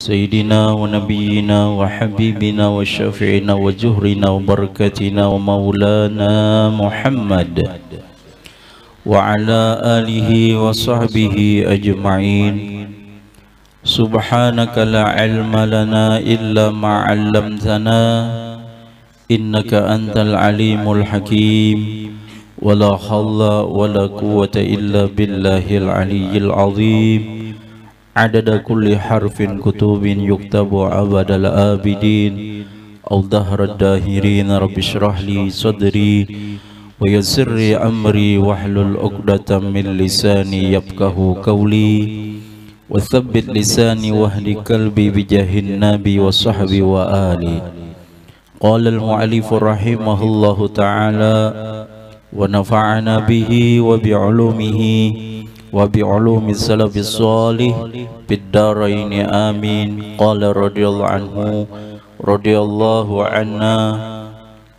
سيدنا ونبينا وحبيبنا وشفيعنا وجهرنا وبركتنا ومولانا محمد وعلى آله وصحبه أجمعين. سبحانك لا علم لنا إلا ما علمتنا إنك أنت العليم الحكيم ولا حول ولا قوة إلا بالله العلي العظيم عدد كل حرف كتب يكتب عبد الآبدين أو دهر الداهرين. رب اشرح لي صدري ويسر لي أمري واحلل عقدة من لساني يفقه قولي وثبت لساني واهد قلبي بجاه النبي وصحبه وآله. قال المؤلف رحمه الله تعالى ونفعنا به وبعلومه وبعلوم السلف الصالح في الدارين آمين. قال رضي الله عنه رضي الله عنا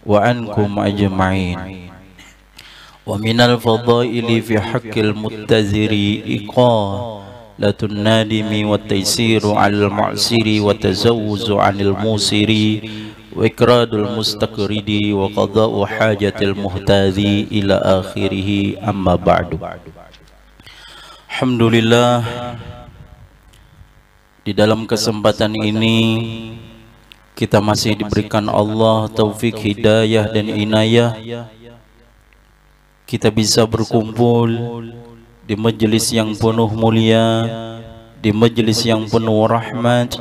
وعنكم أجمعين. ومن الفضائل في حق المتزر إقالة النادم والتيسير على المعسر والتزوج عن الموسر وإكراد المستقرد وقضاء حاجة المهتاذ إلى آخره. أما بعد. Alhamdulillah, di dalam kesempatan ini kita masih diberikan Allah taufik, hidayah dan inayah. Kita bisa berkumpul di majelis yang penuh mulia, di majelis yang penuh rahmat,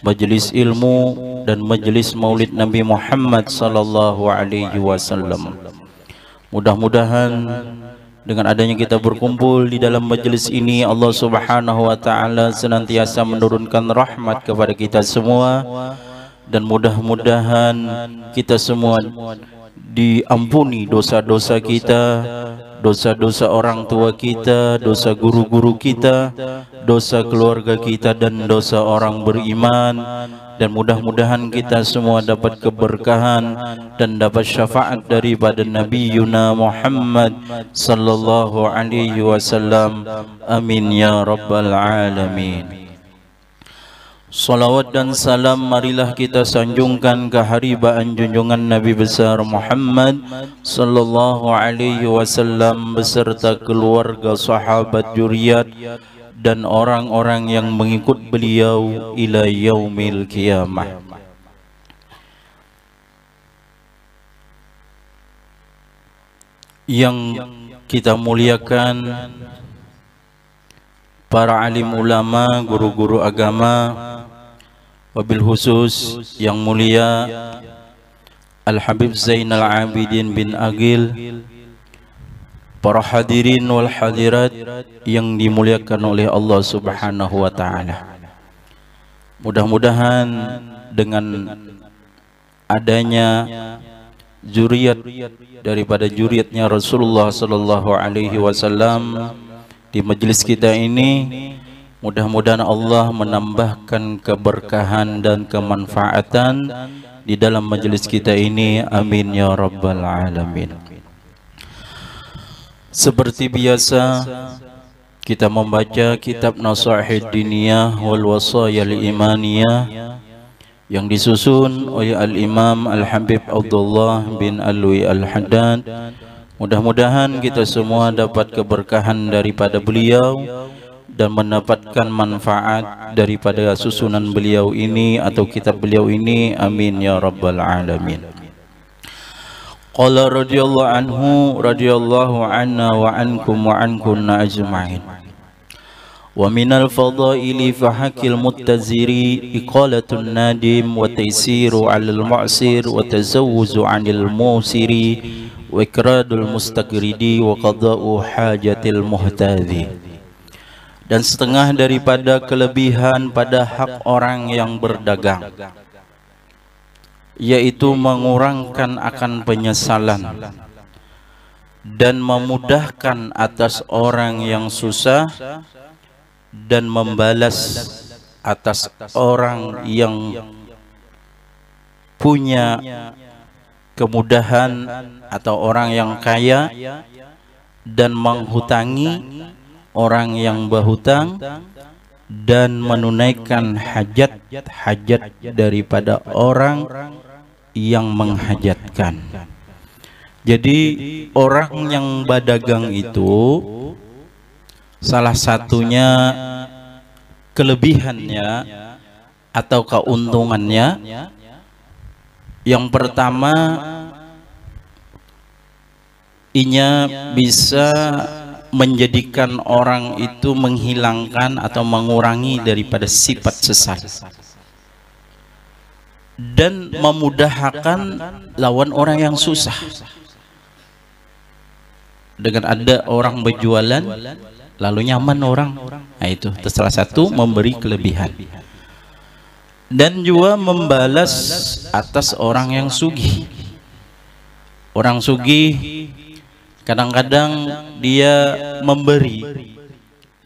majelis ilmu dan majelis maulid Nabi Muhammad sallallahu alaihi wasallam. Mudah-mudahan dengan adanya kita berkumpul di dalam majelis ini, Allah Subhanahu wa taala senantiasa menurunkan rahmat kepada kita semua, dan mudah-mudahan kita semua diampuni dosa-dosa kita, dosa-dosa orang tua kita, dosa guru-guru kita, dosa keluarga kita dan dosa orang beriman. Dan mudah-mudahan kita semua dapat keberkahan dan dapat syafaat daripada Nabi Yuna Muhammad sallallahu alaihi wasallam. Amin ya rabbal alamin. Salawat dan salam marilah kita sanjungkan ke haribaan junjungan Nabi besar Muhammad sallallahu alaihi wasallam beserta keluarga, sahabat, zuriat dan orang-orang yang mengikut beliau ila yaumil qiyamah. Yang kita muliakan para alim ulama, guru-guru agama, wabil khusus yang mulia Al-Habib Zainal Abidin bin Agil, para hadirin wal hadirat yang dimuliakan oleh Allah Subhanahu wa taala. Mudah-mudahan dengan adanya zuriat daripada zuriatnya Rasulullah sallallahu alaihi wasallam di majelis kita ini, mudah-mudahan Allah menambahkan keberkahan dan kemanfaatan di dalam majelis kita ini. Amin ya rabbal alamin. Seperti biasa kita membaca kitab Nasaihid Diniyah wal Wasayal Imaniyah yang disusun oleh Al-Imam Al-Habib Abdullah bin Alwi Al-Haddad. Mudah-mudahan kita semua dapat keberkahan daripada beliau dan mendapatkan manfaat daripada susunan beliau ini atau kitab beliau ini. Amin ya rabbal alamin. Qala radhiyallahu anhu radhiyallahu anna wa ankum wa ankunna ajma'in. Wa minal fadaili fa hakil muttaziri iqalatun nadim wa taysiru 'alal mu'sir wa tazawwuzu 'anil musiri wa ikradul mustaqridi wa qada'u hajatil muhtadhi. Dan setengah daripada kelebihan pada hak orang yang berdagang, yaitu mengurangkan akan penyesalan dan memudahkan atas orang yang susah dan membalas atas orang yang punya kemudahan atau orang yang kaya, dan menghutangi orang yang berhutang, dan menunaikan hajat-hajat daripada orang yang menghajatkan. Jadi orang yang berdagang itu salah satunya kelebihannya atau keuntungannya, yang pertama inya bisa menjadikan orang itu menghilangkan atau mengurangi daripada sifat sesat dan memudahkan lawan orang yang susah. Dengan ada orang berjualan lalu nyaman orang, nah itu salah satu memberi kelebihan. Dan juga membalas atas orang yang sugih. Orang sugih kadang-kadang dia memberi,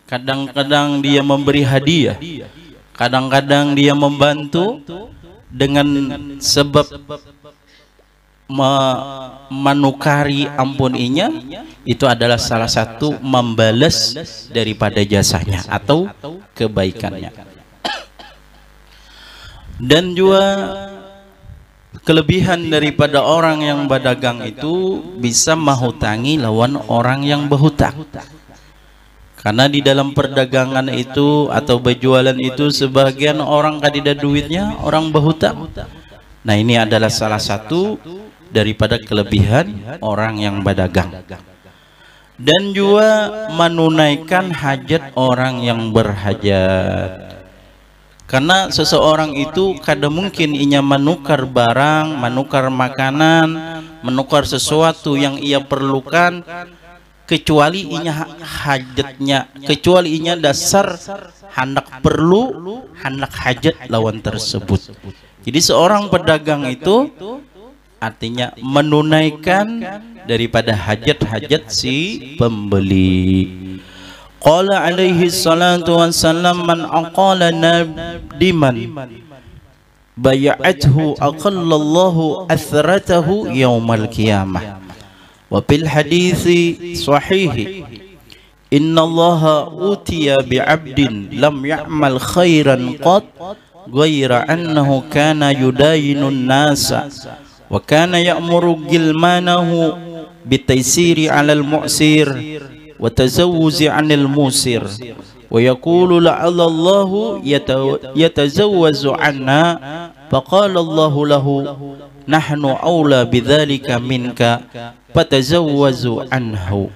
kadang-kadang dia memberi hadiah, kadang-kadang dia membantu dengan sebab menukari ampuninya. Itu adalah salah satu membalas daripada jasanya atau kebaikannya. Dan juga kelebihan daripada orang yang berdagang itu bisa menghutangi lawan orang yang berhutang. Karena di dalam perdagangan itu atau berjualan itu sebagian orang kadida duitnya orang berhutang. Nah ini adalah salah satu daripada kelebihan orang yang berdagang. Dan juga menunaikan hajat orang yang berhajat. Karena seseorang itu kadang mungkin ia menukar barang, menukar makanan, menukar sesuatu yang ia perlukan, kecuali inya hajatnya, kecuali inya dasar hendak perlu, hendak hajat lawan tersebut. Jadi seorang pedagang itu artinya menunaikan daripada hajat-hajat si pembeli. Qala alaihi salatu wassalam, man aqala nadiman bay'athu aqallallahu athratahu yaumal qiyamah. Wa fil hadithi sahih, inna allaha utiya bi'abdin lam ya'mal khairan qat ghaira annahu kana yudayinun nasa wa kana ya'muru gilmanahu bitaysiri 'alal mu'sir wa tazawwuzi 'anil musir wa yaqulu la'alla Allahu yatazawwazu 'anna faqala Allahu lahu nahnu aula bidzalika minka fatazawwazu anhu.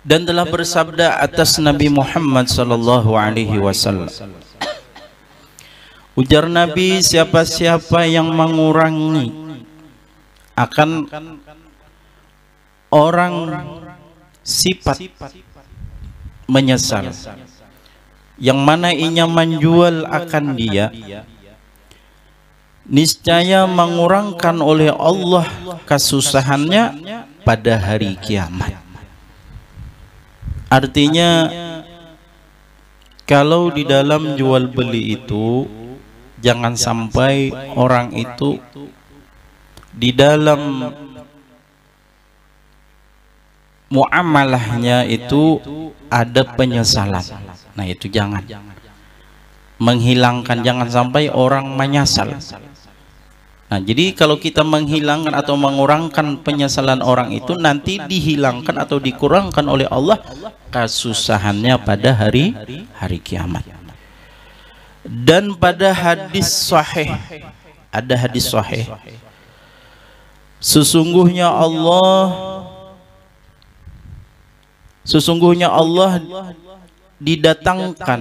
Dan telah bersabda atas Nabi Muhammad sallallahu alaihi wasallam, ujar Nabi, siapa-siapa yang mengurangi akan orang sifat menyesal yang mana inya menjual akan dia, niscaya mengurangkan oleh Allah kesusahannya pada hari kiamat. Artinya kalau di dalam jual beli itu jangan sampai orang itu di dalam muamalahnya itu ada penyesalan. Nah itu jangan menghilangkan, jangan sampai orang menyesal. Nah jadi kalau kita menghilangkan atau mengurangkan penyesalan orang itu, nanti dihilangkan atau dikurangkan oleh Allah kesusahannya pada hari kiamat. Dan pada hadis sahih, ada hadis sahih, sesungguhnya Allah didatangkan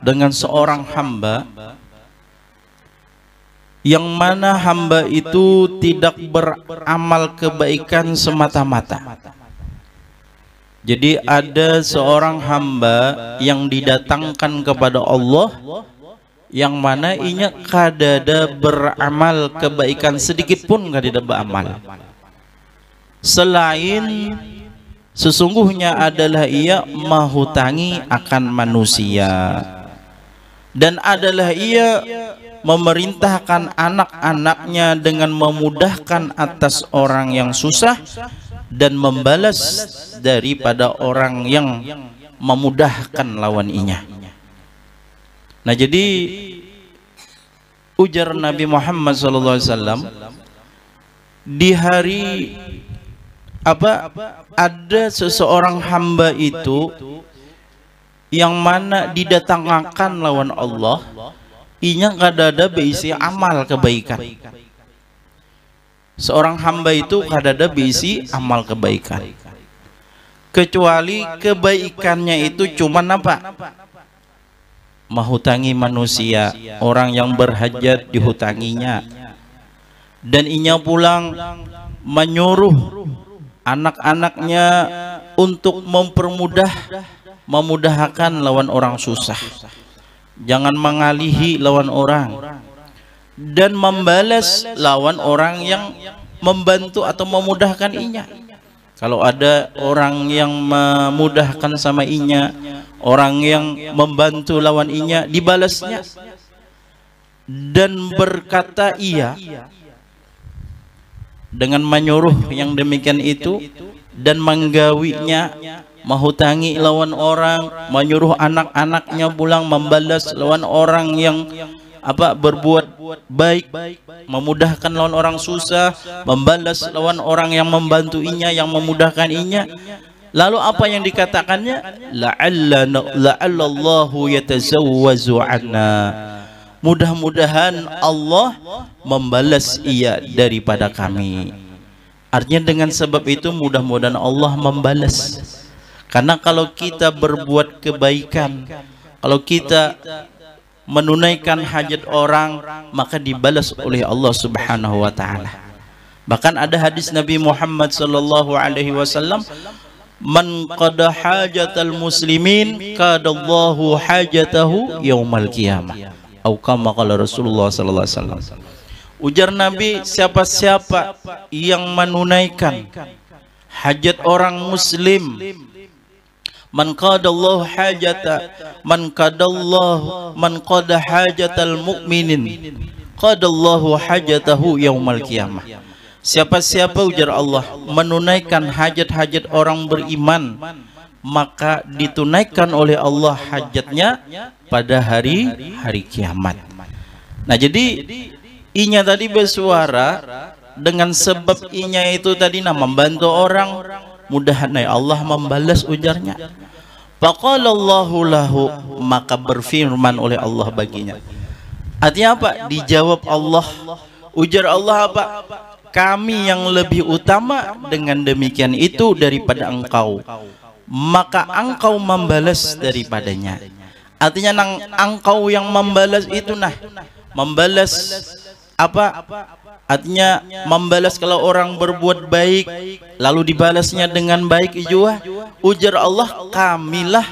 dengan seorang hamba yang mana hamba itu tidak beramal kebaikan semata-mata. Jadi ada seorang hamba yang didatangkan kepada Allah yang mana inya kadada beramal kebaikan sedikit pun kadada beramal, selain sesungguhnya adalah ia menghutangi akan manusia, dan adalah ia memerintahkan anak-anaknya dengan memudahkan atas orang yang susah dan membalas daripada orang yang memudahkan lawan inya. Nah, jadi ujar Nabi Muhammad SAW, di hari ada seseorang hamba itu yang mana didatangkan lawan Allah, inya kadada beisi amal kebaikan. Seorang hamba itu kadada beisi amal kebaikan, kecuali kebaikannya itu cuman menghutangi manusia, orang yang berhajat dihutanginya, dan inya pulang menyuruh anak-anaknya untuk memudahkan lawan orang susah, jangan mengalihi lawan orang, dan membalas lawan orang yang membantu atau memudahkan inya. Kalau ada orang yang memudahkan sama inya, orang yang membantu lawan inya, dibalasnya. Dan berkata ia dengan menyuruh yang demikian itu, dan menggawinya menghutangi lawan orang, menyuruh anak-anaknya pulang membalas lawan orang yang berbuat baik, memudahkan lawan orang susah, membalas lawan orang yang membantu inya, yang memudahkan inya. Lalu apa yang dikatakannya? La'allallahu yatazawwazu anna, mudah-mudahan Allah membalas ia daripada kami. Artinya dengan sebab itu mudah-mudahan Allah membalas. Karena kalau kita berbuat kebaikan, kalau kita menunaikan hajat orang, maka dibalas oleh Allah Subhanahu wa taala. Bahkan ada hadis Nabi Muhammad sallallahu alaihi wasallam, man qada hajatal muslimin qadallahu hajatahu yaumal qiyamah, atau kama qala Rasulullah sallallahu alaihi wasallam. Ujar Nabi, siapa-siapa yang menunaikan hajat orang muslim, man qadallahu hajata man qada hajatal mu'minin qadallahu hajatahu yaumal qiyamah. Siapa-siapa, ujar Allah, menunaikan hajat-hajat orang beriman, maka ditunaikan oleh Allah hajatnya pada hari kiamat. Nah, jadi inya tadi bersuara dengan sebab inya itu tadi membantu orang, mudahan Allah membalas, ujarnya. Faqalallahu lahu, maka berfirman oleh Allah baginya. Artinya apa? Dijawab Allah. Ujar Allah apa? Kami yang lebih utama dengan demikian itu daripada engkau, maka engkau membalas daripadanya. Artinya engkau yang membalas itu membalas artinya membalas kalau orang berbuat baik lalu dibalasnya dengan baik juga. Ujar Allah, kamilah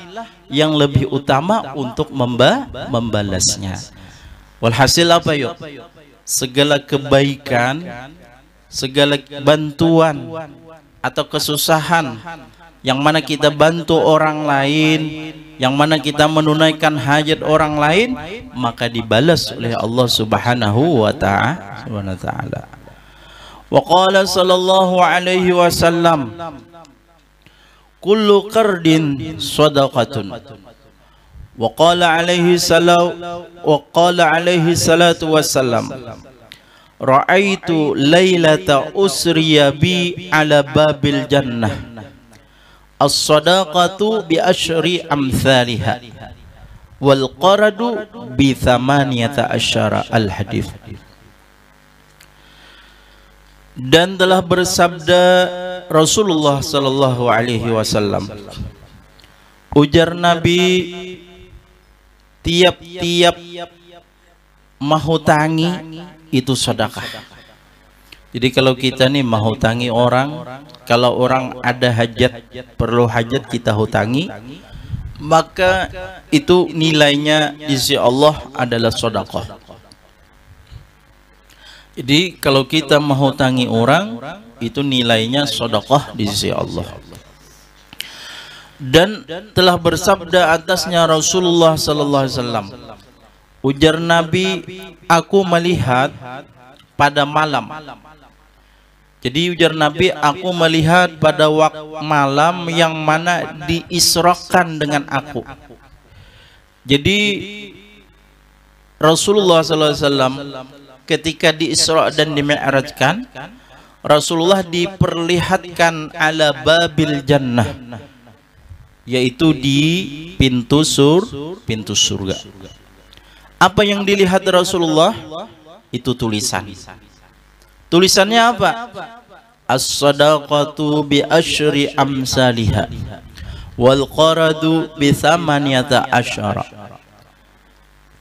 yang lebih utama untuk membalasnya. Walhasil apa yuk? Segala kebaikan, segala bantuan atau kesusahan yang mana kita bantu orang lain, yang mana kita menunaikan hajat orang lain, maka dibalas oleh Allah Subhanahu wa ta'ala. Wa qala sallallahu alaihi wasallam, kullu qardin sadaqatun. Wa qala alaihi salatu wassalam, ra'aitu lailata usriya bi ala babil jannah, as-sadaqatu bi asyri amthaliha wal qaradu bi thamaniyata asyara. Al-hadits. Dan telah bersabda Rasulullah sallallahu alaihi wasallam, ujar Nabi, tiap-tiap menghutangi itu sedekah. Jadi kalau kita menghutangi orang, kalau orang ada hajat, perlu hajat, kita hutangi, maka itu nilainya di sisi Allah adalah sedekah. Jadi kalau kita menghutangi orang, itu nilainya sedekah di sisi Allah. Dan telah bersabda atasnya Rasulullah sallallahu alaihi wasallam, ujar Nabi, aku melihat pada malam Jadi ujar Nabi, aku melihat pada waktu malam yang mana diisrakan dengan aku. Jadi Rasulullah SAW ketika diisra dan dimi'rajkan, Rasulullah diperlihatkan ala babil jannah, yaitu di pintu surga. Apa yang dilihat Rasulullah? Itu tulisan. Tulisannya apa? As-sadaqatu bi asyri amsalihha wal qaradu bi thamaniyata asyara.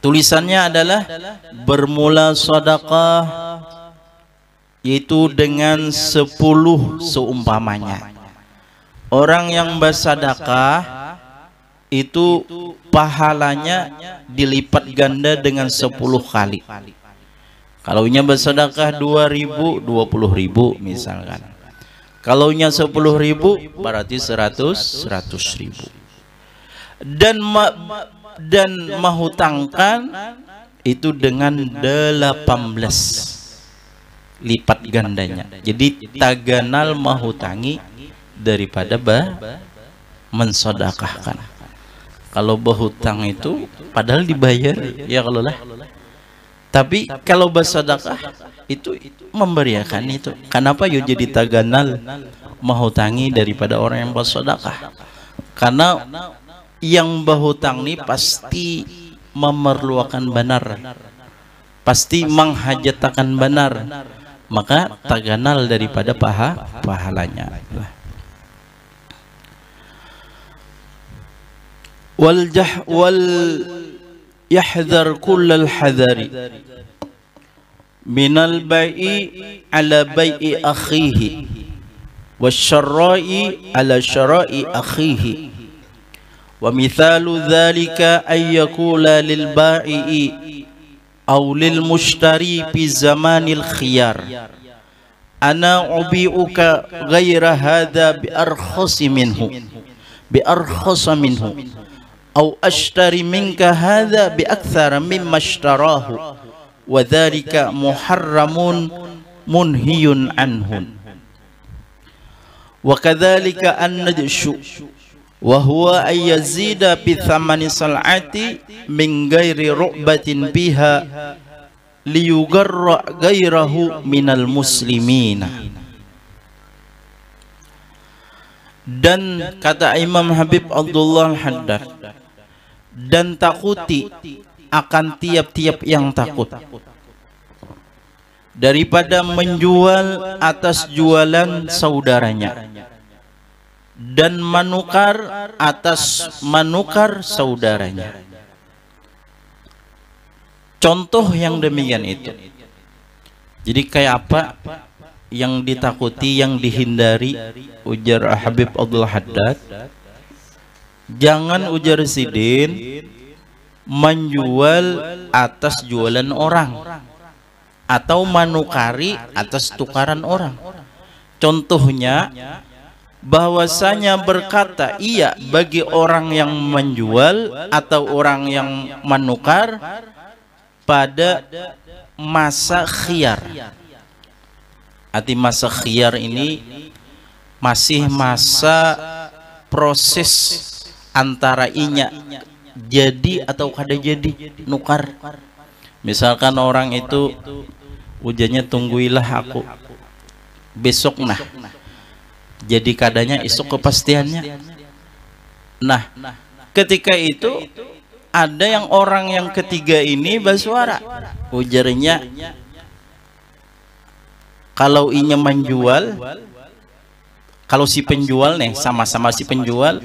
Tulisannya adalah bermula sedekah yaitu dengan 10 seumpamanya. Orang yang bersedekah itu pahalanya dilipat ganda dengan 10 kali. Kalau nya bersedekah 2.000, 20.000 misalkan. Kalau nya 10.000 berarti 100.000. Dan menghutangkan itu dengan 18 lipat gandanya. Jadi taganal menghutangi daripada mensedekahkan. Kalau berhutang itu padahal dibayar ya kalau lah. Tapi kalau bersedekah itu memberiakan itu. Kenapa yo jadi taganal menghutangi daripada orang yang bersedekah? Karena yang berhutang ini pasti memerlukan benar, pasti menghajatakan benar, maka taganal daripada pahalanya. Wal yahdhar kullal hadari minal bai'i ala bai'i akhihi wasyarra'i ala syarra'i akhihi wa mithalu dhalika ay yaqula lil bai'i aw lil mushtari fi zamanil khiyar ana ubi'uka ghaira hadha bi arkhasi minhu أو أشتري منك هذا بأكثر مما اشتراه وذلك محرم منهي عنه وكذلك الندش وهو أن يزيد بثمن سلعة من غير رغبة بها ليغر غيره من المسلمين. Dan kata Imam Habib Abdullah Al-Haddad, dan takuti akan tiap-tiap yang takut daripada menjual atas jualan saudaranya dan menukar atas menukar saudaranya. Contoh yang demikian itu. Jadi kayak apa yang ditakuti, yang dihindari? Ujar Habib Abdul Haddad, jangan ujar Sidin menjual atas jualan orang atau menukari atas tukaran orang. Contohnya bahwasanya berkata iya bagi orang yang menjual atau orang yang menukar pada masa khiyar. Arti masa khiyar ini masih masa proses antara inya jadi atau kada jadi nukar. Misalkan orang itu ujarnya tungguilah aku besok nah jadi kadanya esok kepastiannya. Nah ketika itu ada yang orang yang ketiga ini bersuara, ujarnya kalau inya menjual, kalau si penjual nih sama-sama si penjual,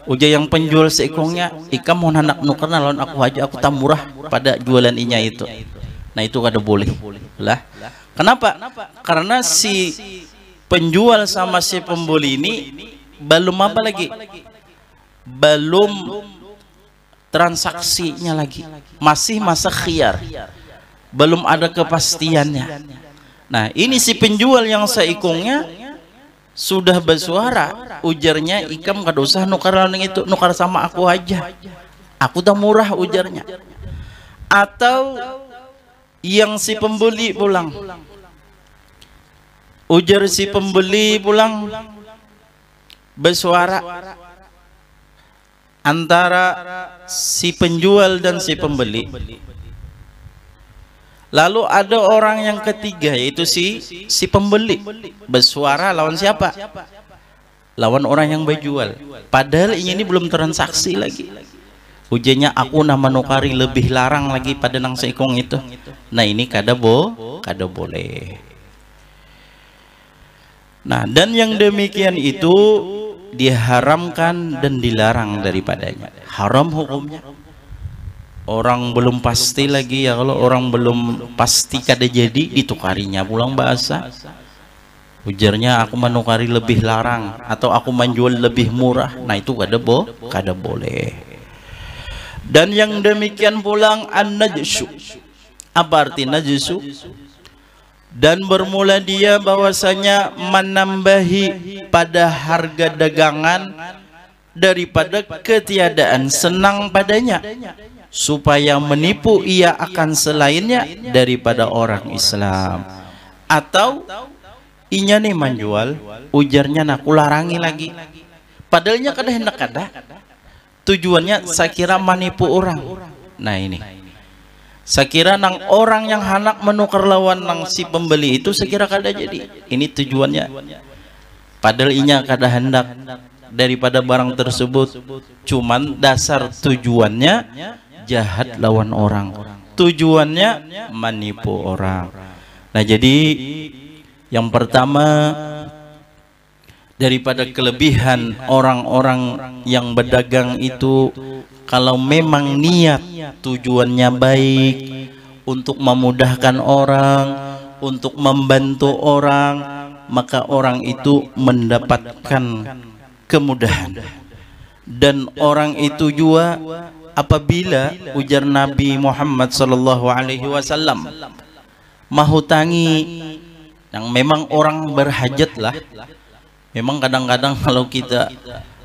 ujar yang penjual seikongnya, ika mau anak nuker lawan aku aja, aku tak murah pada jualan inya itu. Nah itu kada boleh lah. Kenapa? Karena si penjual sama si pembeli ini belum apa lagi, belum transaksinya lagi, masih masa khiyar, belum ada kepastiannya. Nah ini si penjual yang seikongnya sudah bersuara, ujarnya ikam kada usah nukar lawan itu, nukar sama aku aja, aku tak murah ujarnya. Atau yang si pembeli pulang, Ujar si pembeli pulang bersuara antara si penjual dan si pembeli. Lalu ada orang yang ketiga, yaitu si pembeli bersuara lawan siapa? Lawan orang yang berjual. Padahal ini belum transaksi lagi. Ujiannya aku nama nukari lebih larang lagi pada nang seikong itu. Nah ini kada boleh. Nah, dan yang demikian itu diharamkan dan dilarang daripadanya. Haram hukumnya. Orang belum pasti lagi ya, kalau orang belum pasti kada jadi ditukarinya pulang bahasa. Ujarnya aku menukari lebih larang atau aku menjual lebih murah. Nah itu kada boleh. Dan yang demikian pulang an-najsu. Apa arti najsu? Dan bermula dia bahwasanya menambahi pada harga dagangan daripada ketiadaan senang padanya, supaya menipu ia akan selainnya daripada orang Islam. Atau inya nih menjual, ujarnya nak larangi lagi, padahalnya kada hendak kada, tujuannya saya kira menipu orang. Nah ini saya kira nang orang yang hendak menukar lawan nang si pembeli itu saya kira kada jadi. Ini tujuannya. Padahal inya kada hendak daripada barang tersebut. Cuman dasar tujuannya jahat lawan orang. Tujuannya menipu orang. Nah jadi yang pertama daripada kelebihan orang-orang yang berdagang itu, kalau memang niat tujuannya baik untuk memudahkan orang, untuk membantu orang, maka orang itu mendapatkan kemudahan. Dan orang itu juga apabila ujar Nabi Muhammad SAW mahutangi yang memang orang berhajat lah. Memang kadang-kadang kalau kita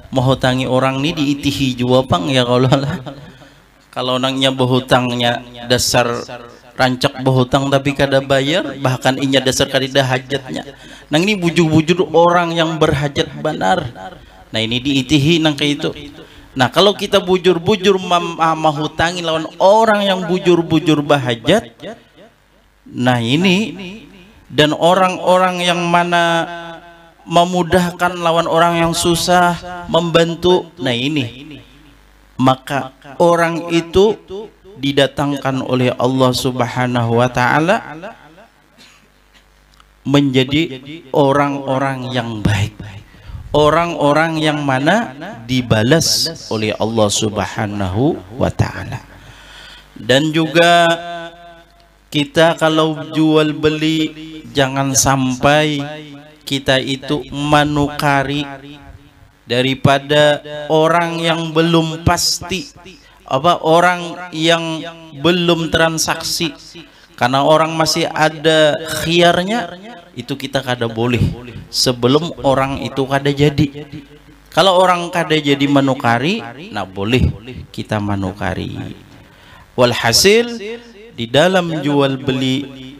menghutang orang ini diitihi juga pang ya kalau nangnya berhutangnya dasar rancak berhutang tapi kada bayar, bahkan inya dasar kada hajatnya. Nang ini bujur-bujur orang yang berhajat benar. Nah ini diitihi nang kayak itu. Nah kalau kita bujur-bujur menghutangi lawan orang yang bujur-bujur berhajat, nah ini dan orang-orang yang mana memudahkan lawan orang yang susah, membantu, nah ini maka orang itu didatangkan oleh Allah Subhanahu wa Ta'ala menjadi orang-orang yang baik, orang-orang yang mana dibalas oleh Allah Subhanahu wa Ta'ala. Dan juga kita kalau jual beli jangan sampai kita itu menukari daripada orang yang belum pasti, orang yang belum transaksi, karena orang masih ada khiarnya, itu kita kada boleh sebelum orang itu kada jadi. Kalau orang kada jadi menukari, nah boleh kita menukari. Walhasil di dalam jual beli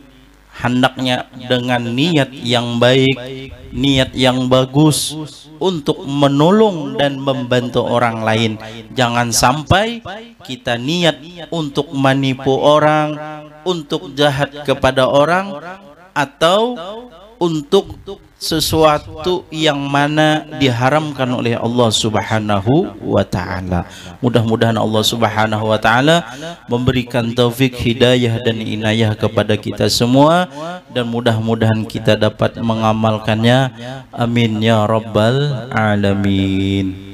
hendaknya dengan niat yang baik, niat yang bagus untuk menolong dan membantu orang lain. Jangan sampai kita niat untuk menipu orang, untuk jahat kepada orang, atau untuk sesuatu yang mana diharamkan oleh Allah Subhanahu wa Ta'ala. Mudah-mudahan Allah Subhanahu wa Ta'ala memberikan taufik, hidayah dan inayah kepada kita semua, dan mudah-mudahan kita dapat mengamalkannya. Amin ya rabbal alamin.